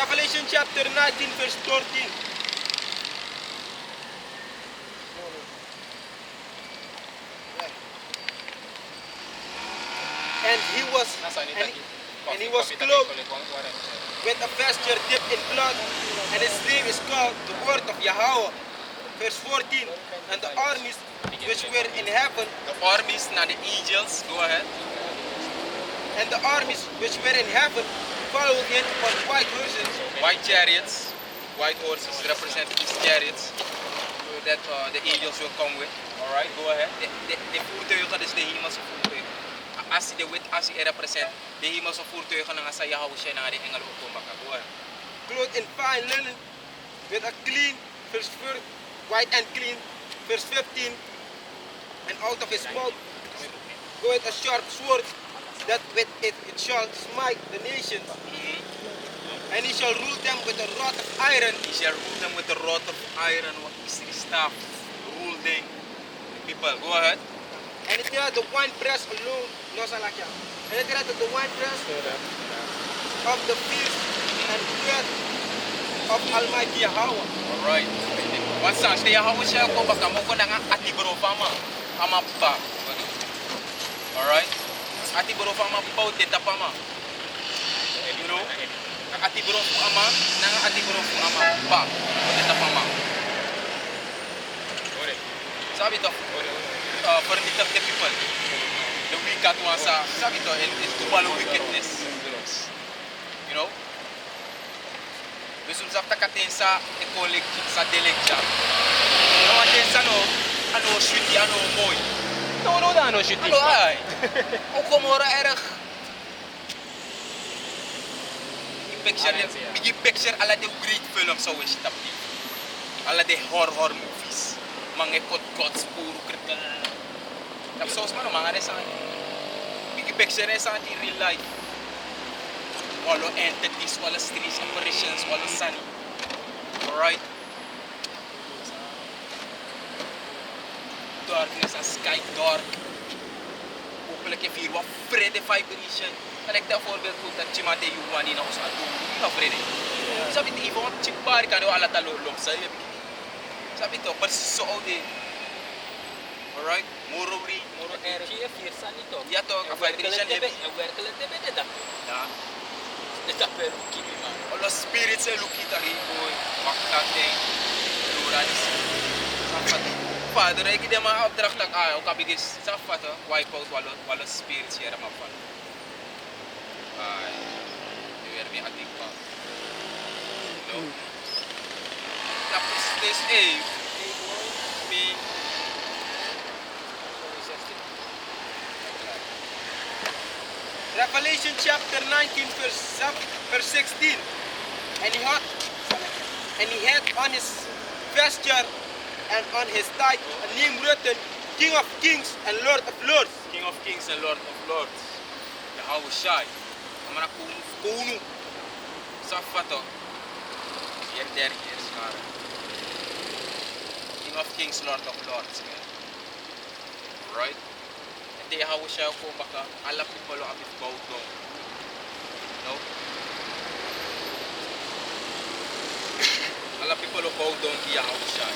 Revelation chapter 19 verse 13. And he was clothed with a vesture dipped in blood, and his name is called the Word of Yahweh. Verse 14. And the armies which were in heaven, The armies, not the angels. Go ahead. and the armies which were in heaven followed him on white horses, White chariots. White horses represent these chariots that the angels will come with. Alright, go ahead. De voertuigen, dus de hemelse voertuigen. Als hij represent de hemelse voertuigen, dan ga je houden naar de engelen opkomen. Go ahead. clothed in fine linen, with a clean, verse 4, white and clean, verse 15. And out of his mouth goeth a sharp sword, that with it shall smite the nations. And he shall rule them with a rod of iron. He shall rule them with the rod of iron. What is the staff? Ruling people. Go ahead. And it is the winepress alone, no salakya. And it is the winepress of the feast and bread of Almighty Yahweh. Alright. One song. Stay how we shall go back. I'm going to ati bro fama. Ama pa. Alright. Ati bro fama pa utita pama. You know? Ati bro fu ama. Nang ati bro fu ama pa. Utita pama. Sabi to. For the people. The wicked ones are. Sabi to. It's to follow wickedness. You know? Besum sa takatin sa ekolik sa delegja. No atin sa no ano shuti ano moy. No, ano shuti. Ano ay? O komora erg. Bigi picture ala de great film so wish tap. Ala de horror movies. Mga kot puro kritik. Tapos man mga resa. Bigi picture sa in real life. Wala entities, wala streets apparitions, wala sunny. Alright? Darkness and sky dark. Hopelijk heb je hier wat vrede vibration. En ik bijvoorbeeld ook dat je maar de juwan in ons aan doen. Ja, vrede. Sabi het even wat chipari kan je alle talolom sa je. Sabi het precies zo de. Alright? Moro erg. Ja toch, a vibration heb. Ja. Está pero kimi man. Alle spirits en lukita boy. Makate. Loranis. Safat. Vader, ik heb maar opdracht dat ook heb ik safat wipe out wala spirits hier maar van. Ay. Je weer meer adik pa. No. Tapos this me Revelation chapter 19 verse 16. And he had on his vesture and on his thigh a name written, King of Kings and Lord of Lords. King of Kings and Lord of Lords. Yahweh Shai. Amana kunu. Safato. Hier scharen. King of Kings, Lord of Lords. Right? And Yahweh Shai ko baka ala people lo abit bow down. No? Ala people lo bow down ki Yahweh Shai.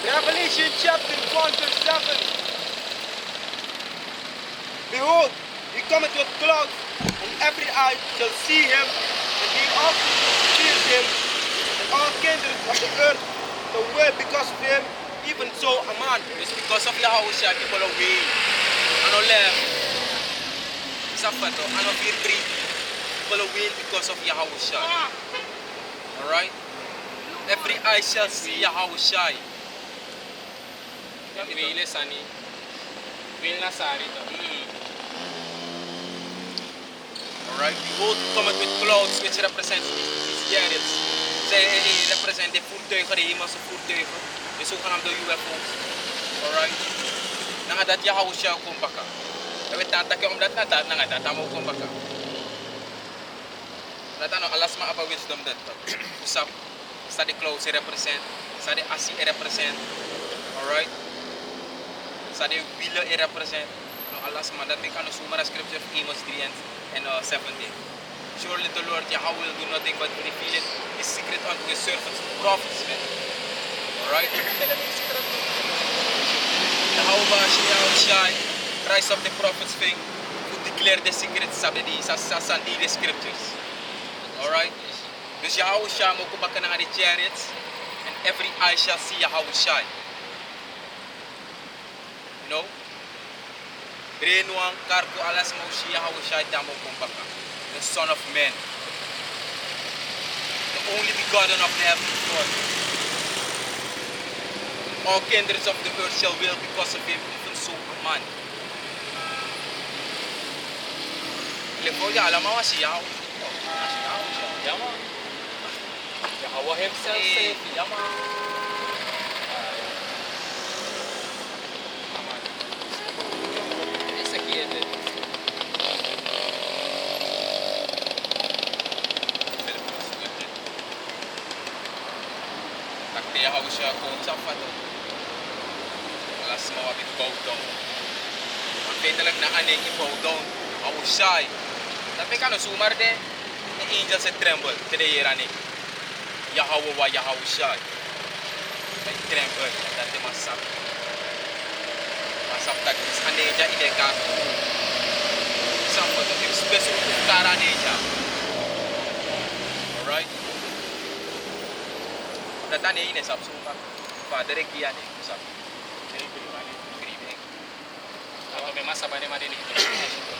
Revelation chapter 1 verse 7. Behold, he cometh with clouds, and every eye shall see him, and he also shall fear him, and all kindred of the earth shall wail because of him, even so a man. It's because of Yahweh Shai people are way. Ano left? Safato, ano fear breathe. People are way because of Yahweh Shai. Alright? Every eye shall see Yahweh Shai. Wile sani. Wil na sari to. Alright? Behold, cometh with clouds which represent his chariots. Zij represent de voertuigen, de hemelse voertuigen. De zogenaamde UFO's. Alright? Nangadat Yahusha kumpaka. Kawit natak yung dat natat nangadat tamo kumpaka. Natano alas ma apa wisdom dat. Usap sa di close represent, sa di asi represent. Alright? Sa di wila represent. No alas ma dat may kano sumara scripture of Amos 3 and 17. Surely the Lord Yahweh will do nothing but reveal it, his secret unto his servants, the prophets. Alright? Yahweh Shai, rise of the prophets thing, who declare the secrets sa the scriptures. Alright? Dus Yahweh Shai mo kumaka ng the chariots, and every eye shall see Yahweh Shai. You know? Renuang karko alas mo si Yahweh Shai tamo kumpaka. The Son of Man, the only begotten of the heavenly Father. All kindreds of the earth shall will because of him, even so a man. Lefolya, alam mo si Yahweh. Yama. Yahweh himself said, Yama. Executed. Takte Yahweh siya kung sapat. Alas mo abit bow down. Ang kaya talag na aning ibow down. Yahweh siya. Tapi kano sumar de, the angels said tremble. Today irani. Yahweh wa Yahweh siya. May tremble. Dati masap. Masap tag. Ane dya ide ka. Sampo to. Special kara ne dya. Alright? Datanya ini sab suka father kian ni sab grieving Ako may masabay ni madinig ito.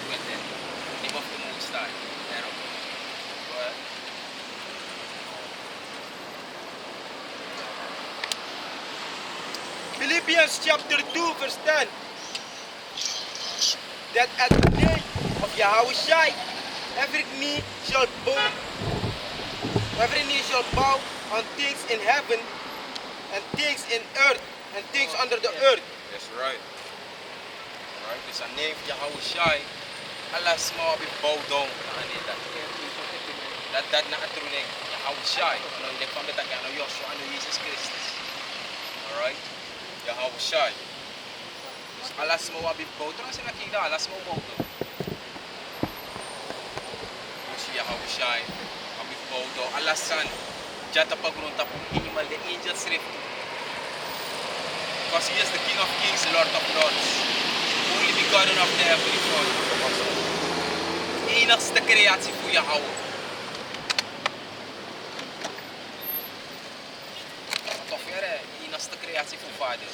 when then name of the moon star pero well Philippians chapter 2 verse 10. That at the name of Yahushua every knee shall bow, every knee shall bow on things in heaven and things in earth and things under the earth. that's right. Alright, it's a name Yahushua. Alas mo abi bow down na anita. That na atruneng Yahushua. Ano hindi pa meta kano Joshua ano Jesus Christus. Alright? Yahushua. Alas mo abi bow down kasi nakita alas mo bow down. Si Yahushua abi bow down alasan jata pagrunta po himal the angels rift. Because he is the King of Kings, Lord of Lords. Only begotten of the heavenly Father. Enigste creatie voor Yahweh. Toch weer hè, enigste creatie voor Vader.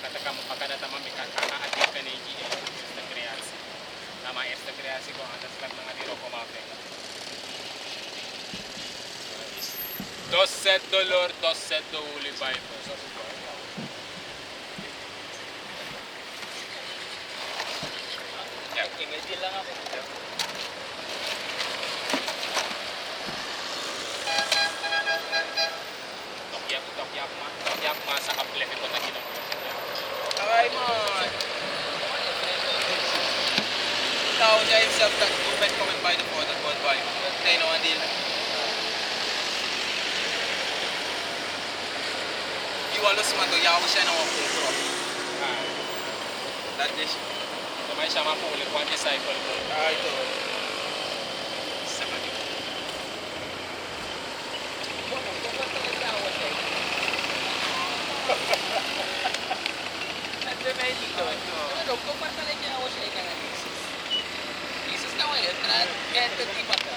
Kata kamu akan datang memikirkan adik kan ini esta kreasi. Nama esta kreasi ko atas lang ng adiro ko mape. Thus said the Lord, thus said the Holy Bible. Ingay lang ako. Tokyak ma sa kaplek ko na ginawa. Ay man. Tao niya himself that movement command by the Father, God by him. They know and deal. Iwalos man to, Yahweh siya ng control. That is, May siya mapuli kung disciple ko. ito. Sa kanila. Kung matalaga ako siya ika ng Jesus. Jesus na ngayon, eto di ba ka?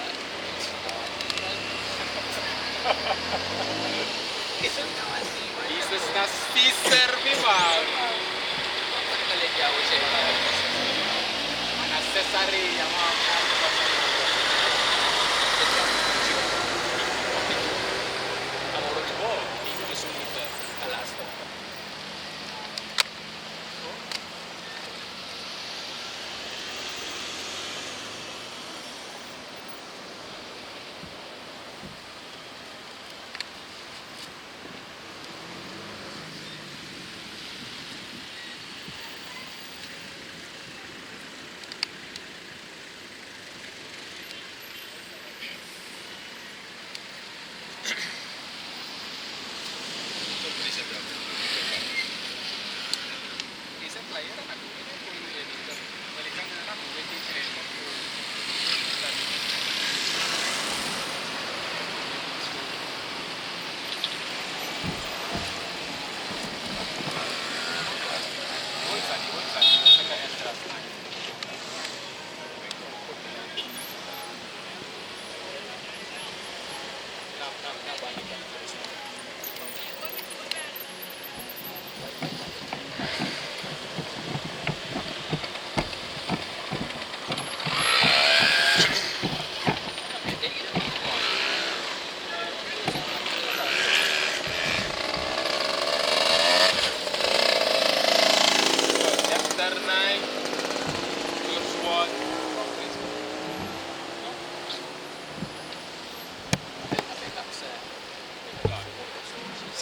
Jesus na nga si Jesus na si Servi man. matalaga ako siya ika ng Jesus. Na Cesarea mga ang urot mo, hindi ko sunod alas to.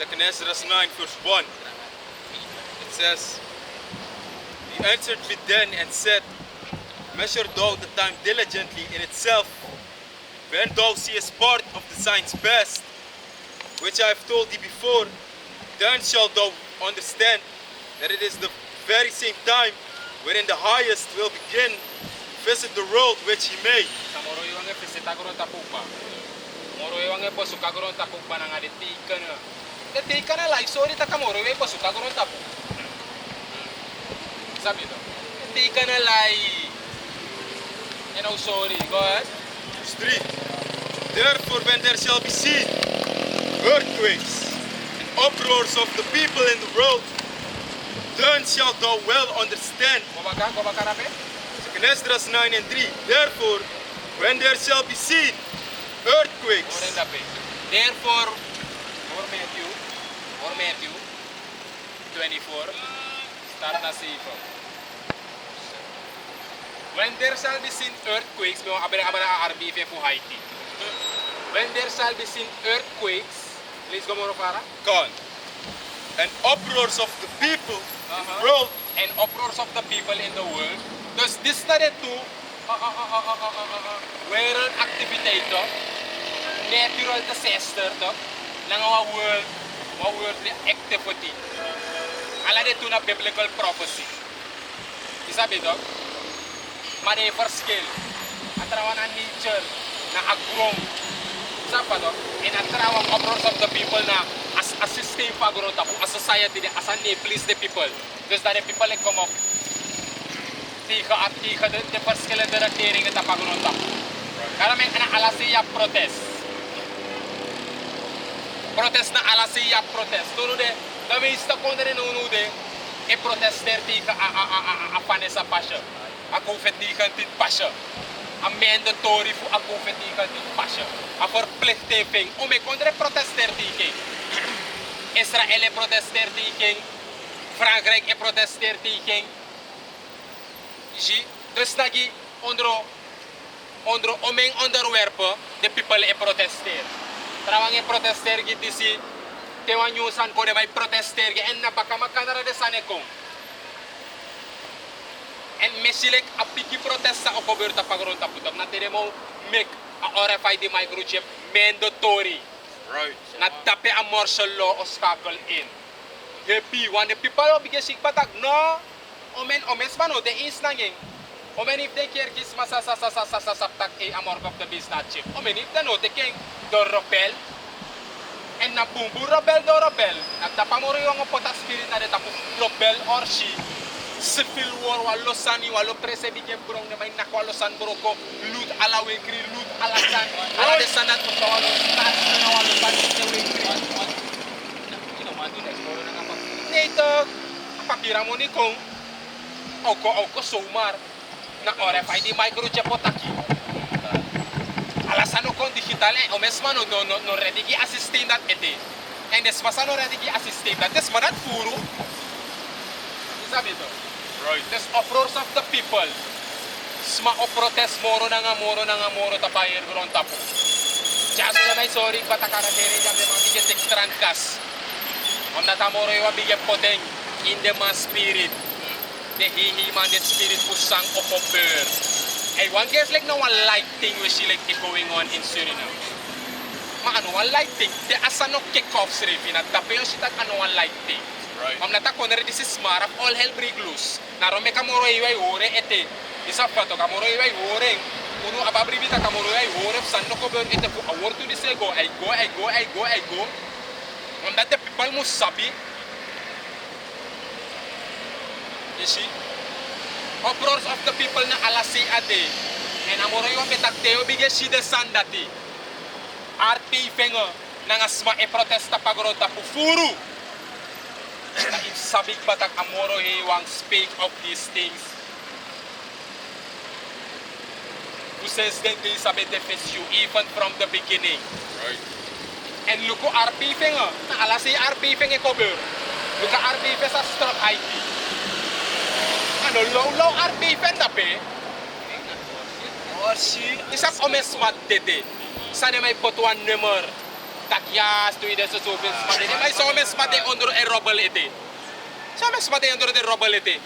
2 Esdras 9 verse 1. It says, He answered me then and said, Measure thou the time diligently in itself, when thou seest part of the signs past, which I have told thee before, then shalt thou understand that it is the very same time wherein the highest will begin to visit the world which he made. Samoro iwange visita gron tapukba. Moro iwange posuka gron tapukba nang aditika na. Detika na like sorry ta kamoro iwange posuka gron tapu. Sabi to. Detika na like. You know sorry. Go ahead. Verse 3. Therefore when there shall be seen earthquakes and uproars of the people in the world, then shalt thou well understand. Go baka rape. 2 Esdras 9 and 3. Therefore, when there shall be seen earthquakes, Oren dape. Therefore, or Matthew 24. Start na si from. When there shall be seen earthquakes, may abara RBF for Haiti. When there shall be seen earthquakes, please go more para. gone, and uproars of the people in the Uh-huh. world, And uproars of the people in the world. Dus this na ito, world activity ito, natural disaster to, ng mga worldly activity. Ala dito na biblical prophecy. Isabi to, maneuver skill, atrawan ng nature, na agrong, sapa to, and atrawan uproars of the people na as a system pagro tapo, as society, as a please the people. Dus dat de people come up, tiga de verschillende regeringen te pagro tapo. Kaya may na alasiya protest. Protest na alasiya protest. Tulo de, dami ista kondre nuno de, e protester tiga a panesa pasha. A confetigan dit pasha. A mandatory fu a confetigan dit pasha. A verplichting om e kondre protester tiga. Israël e protester tegen, Frankrijk e protester tegen. Zie, dus nagi onder omeng onderwerpen de people e protester. Trawang e protester gitu si, tewan nyusan ko de may protester ge en na baka makanara de sanekong. En mesilek a piki protesta o coberta pagronta putak na teremo make a RFID microchip mandatory. right? Na tape a martial law o skakel in. Happy, when the people will begin to batak, no, omen man, de is nanging. Omen if they care kis masa tak a amor of the business chip. Omen if they know the king, do rebel, and na bumbu rebel do rebel. Na tapamoro yung potas spirit na de tapu rebel or she. Civil war walo sani walo prese bigyan burong na may nakwalo san buroko loot ala wekri loot ala san ala de sanat ko walo stas na walo san de wekri ino madu na exporo na kapag nito papira mo ni kong oko sumar na RFID microchip potaki ala sano kon digital o mesma no ready ki assistant that ete and espasano ready ki assistant that des manat furu isabi to. Right. There's uproars of the people. Sma o protest moro tapayer gron tapo. Jaso na may sorry patakara dere jam de mabigyan tekstran kas. Om natamoro yung bigyan poteng in the man spirit. The hihiman the spirit pusang o koper. Hey, one guess like no one light thing we see like going on in Suriname. Ma ano one light thing. The asano kick-offs revina tapo yung sitat ano one light thing. Right. Mam nata konere this is marap all hell break loose. Naro me kamoro iway ore ete. Isa pato kamoro iway ore. Uno ababri bita kamoro iway ore sanno ko ber ete fu award to this go. I go. Mam nata people mo sabi. You see? Uproars of the people na alasi ade. En amoro iwa metateo bige si de sandati. RP fengo nangasma e protesta pagrota pu furu. Na sabik batak amoro wang speak of these things. Who says that they sabi defense you even from the beginning. Right. And look at RP nga. Na ala si RP nga cover. Look at RP sa struck IT. Ano low RP tape. Or si isap omes mat dede. Sana may botuan number. takjas, toen je deze zoveel smatten. Maar sommige smatten onder een robbel eten. Sommige smatten onder de robbel eten.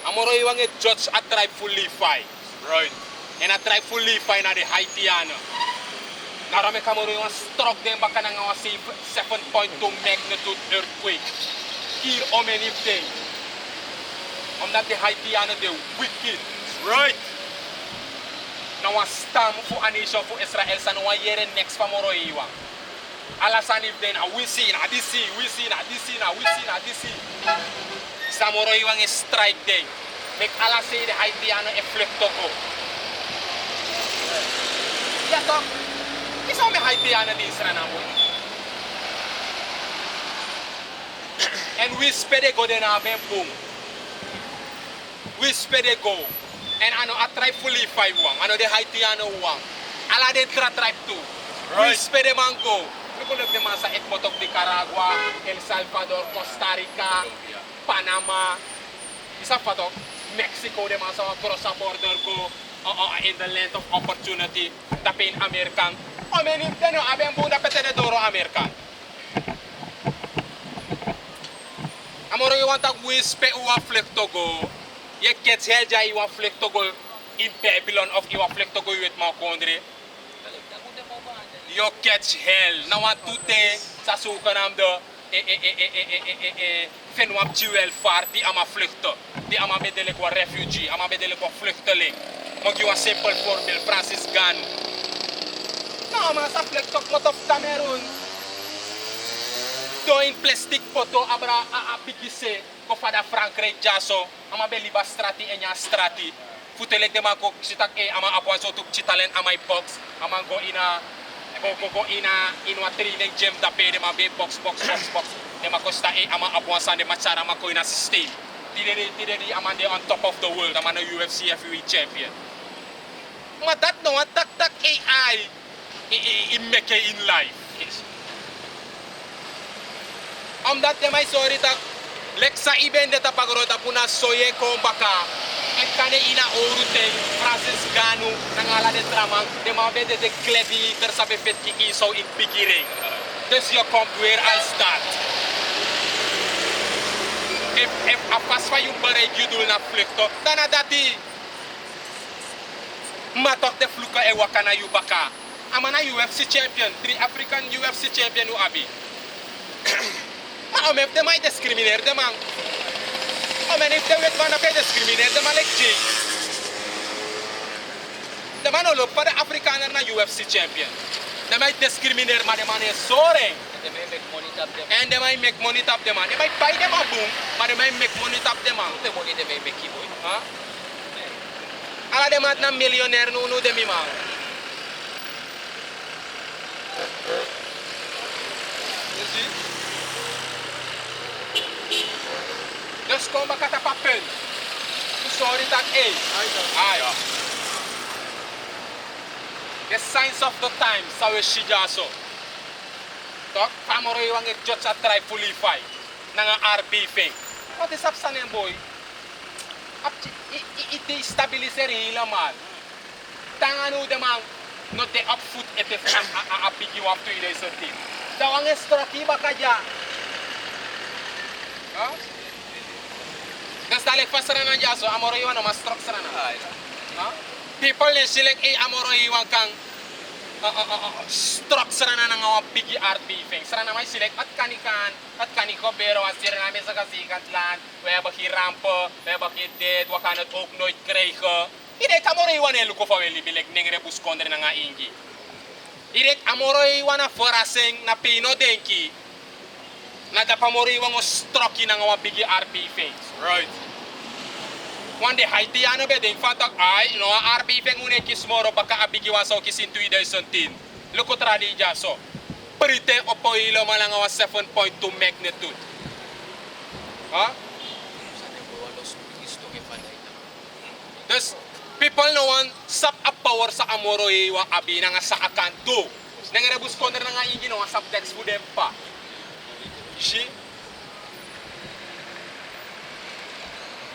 Amoro iwang e judge a tribe fully fight. Right. En a tribe fully fight na de Haitianen. Daarom ik amoro iwang struck den baka na nga 7.2 magnitude earthquake. Hier om en if day. Omdat de Haitianen de wicked. Right. Nou een stam voor a nation voor Israël sa nou een jere next van moro iwang. Alasan if day na we see na this see, we see na this see na we see na this see. Samoro iwang e strike day. Mek ala say de Haitiano e fliptoko. Ja toch? Is al me Haitiano di Israël boy. En we spede go de na ben boom. We spede go. En ano a tribe fully five wang. Ano de Haitiano wang. Ala de tribe too. We spede man go. Look at the man sa ekmotok di Nicaragua, El Salvador, Costa Rica, Panama, isa pa to, Mexico de man sa cross a border go in the land of opportunity, tapin American. O menin teno aben bunda pete de doro American. Amoro you want to whisper uwa flek to go. Ye get helja iwa flek to go in Babylon of iwa flek to go with ma kondre. Yo catch hell. Nou want today sa zogenaamde Fenwap Jewel vaart die ama vluchten. Die ama bedelijk wa refugee, ama bedelijk wa vluchteling. Mag je een simpel voorbeeld, Francis Gan. Nou maar sa vlucht op wat of Cameroon. Do in plastic poto abra a bigise ko fada Frankrijk jaso. Ama beliba strati en ya strati. Futelek de man ko sitak ama apwanso tuk chitalen ama box. Ama go ina go in wat training gym da pe de ma be box. De ma costa ama abwansan de machara ma ko ina system. Di ama de on top of the world, ama na UFC heavyweight champion. Maar dat nou, tak AI in make in life. Omdat de mij sorry tak leksa iben de tapagrota puna soye ko baka. En kan ina orute Francis Ganu nangala de tramang de ma be de gladiator sabe fet ki iso in pikiring. Dus je komt weer als dat. If a pas van je bereik je doel naar vluchten, dan is dat die. Maar toch de vloeken en wakana je baka. Amana UFC champion, 3 African UFC champion u abi. Maar om heeft de mij discrimineer de man. Om heeft de wet van de discrimineer de man like Jay. De man loopt voor de Afrikaner naar UFC champion. De mij discrimineer maar de man is sorry. And they might make money tap them man. They might buy them a boom, but they might make money tap them man. The money they may make you boy. Huh? All of them are not millionaire no them man. You see? Just come back at a papel. You sorry that aye. The signs of the times, sawe shijaso. Tok, famoro yung judge at try fully fight. Nanga RB thing. What is up sa name boy? It-destabiliser hila man. Tangano de man, no te up foot ete a big you up to ile sa team. Daw ang estroki ba kaya? Ha? Gas dalek pasara na jaso, amoro yung mas stroke sana na. Ha? People ne select amoro yung kang structure na nga bigi RB thing. Sara na may select at kaniko pero asir na sa kasikat land. Weba ki rampo, weba ki dead, wakanat ook nooit krijgen. Irek amoro iwan elu ko faweli bileg nengre buskondre na nga ingi. Irek amoro iwan na foraseng na pino denki. Na dapamoro iwan o stroki na nga bigi RB things. Right. One day Haitiano be ding fatak ay no RB feng une kismoro baka abigi waso kisin 2010. Luko tradi jaso. Perite opo ilo malangawa 7.2 magnitude. Ha? Dus people no one sap up power sa amoro iwa abi nga sa akanto. Nangarebus konder nga ingi no sap text fu dem pa. Si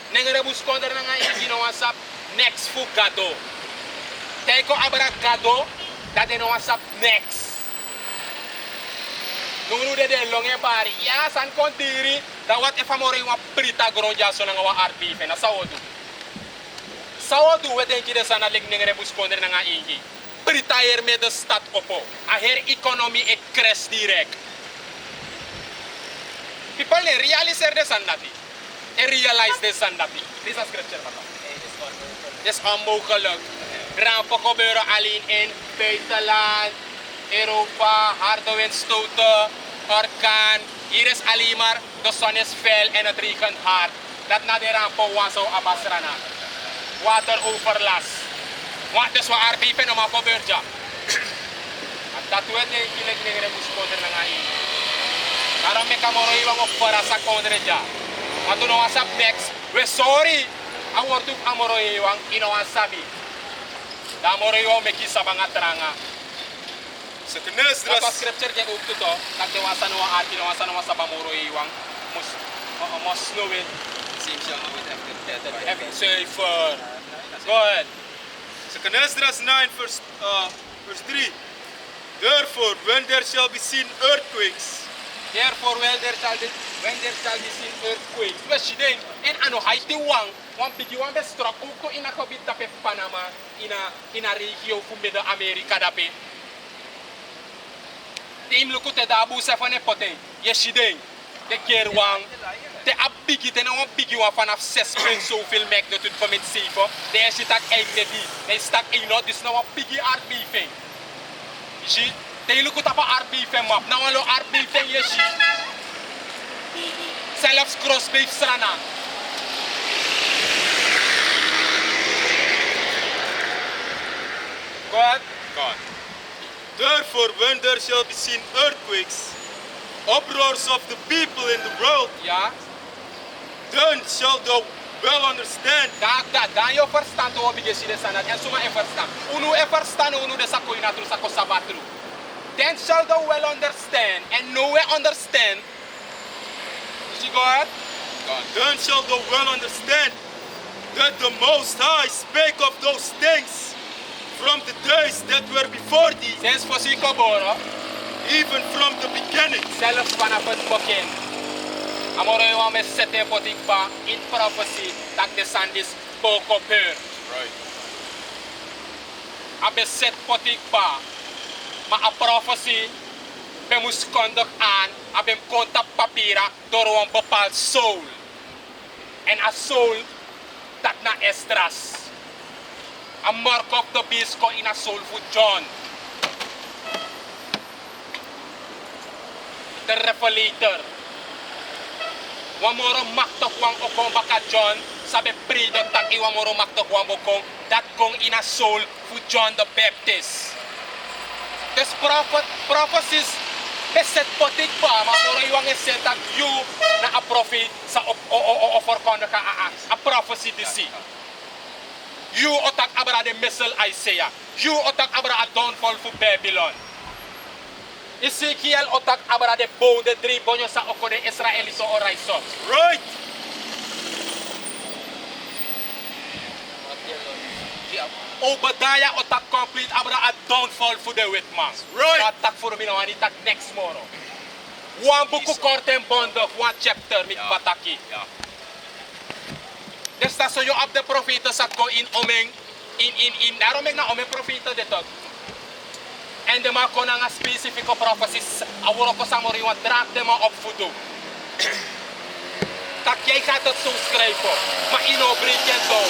Nengerebus konder nga ingi no WhatsApp next fu gado. Teko abra gado, Dat is nou sap next. Nu de longe pari. Ja, san kontiri. Dat wat even moro yung prita gronja so nga wa RB fe na sawodu. Sawodu we denk je de sana lik ningere buskonder nga ingi. Prita hier met de stad opo. A her economie e crash direct. People ne realiseer de sandati. En realize de sandati. Dit is een scripture van dit is onmogelijk. Rampen gebeuren alleen in buitenland, Europa, harde windstoten, orkaan. Hier is alleen maar de zon is fel en het regent hard. Dat na de rampen was zo abasrana. Wateroverlast. Wat is wat RB nog gebeurt ja. Dat we denk ik niet meer moest komen naar hier. Daarom ik amoro iwan op para sa kondre ja. Maar toen was op next, we sorry. I want to amoro iwan ino sabi. Da amoro iwan meki sabanga tranga. So kenes Dat was dras. scripture ke ook to. Dat de wasa no ati no wasa no wasa bamoro iwan. Mos know it. Same shall know it after that. Heaven safer. Go ahead. So kenes dras 9 verse 3. Therefore, when there shall be seen earthquakes, Therefore, when there shall be seen earthquakes, we should then en ano haiti wan bigi wan be struck ook in a gebied dape Panama in a regio fu midden Amerika dape. De imluku te da abu se van e poten. Je should then de keer wan te a bigi te na wan bigi wan vanaf 6 punt zoveel mek dat het komt 7. De is het ook eind die. De stak in not dus na wan bigi aardbeving. Je ziet te luku tapa aardbeving map. Na wan lo aardbeving je ziet. Zelfs crossbeef strana. Go ahead. God. Therefore, when there shall be seen earthquakes, uproars of the people in the world, Ja. then shall thou well understand Dan je verstand hoe bige si de sanat. En suma e verstand. Unu e verstand unu de sako inatru sako sabatru. Then shall thou well understand. And no we understand. You go ahead. then shall thou well understand that the Most High spake of those things from the days that were before thee, Sinds voor si koboro. even from the beginning. Zelfs vanaf het begin. Amoro je wame sete potikba in prophecy dat de sandis poko peur. Right. Abe set potikba. Maar a prophecy be moest kondig aan. Abe konta papira door een bepaald soul. En a soul dat na Esdras. A mark of the beast ko in a soul voor John. The Revelator. Wamoro makto kwang okong baka John. Sabi predon tak iwamoro makto kwang okong. Dat kong in a soul voor John the Baptist. Dus prophecies beset potik pa. Mamoro iwang eset dat you na a prophet sa overkonde ka a prophecy disi. You otak abra de missile Isaiah. You otak abra a downfall for Babylon. Ezekiel otak abra de bow de drie bonyo sa oko de Israeliso oraiso. Right. Obadiah otak complete abra a downfall for the witman. Right. Atak for me now and itak next tomorrow. One buku korten bondok, one chapter mit bataki. Ja. Dus dat zo je op de profeten zat go in omeng in daarom ik na omeng profeten dit ook. En de man kon een specifieke profeties aworo ko samori want draag de man op voedo. Dat jij gaat het zo schrijven, maar in opbreken zo.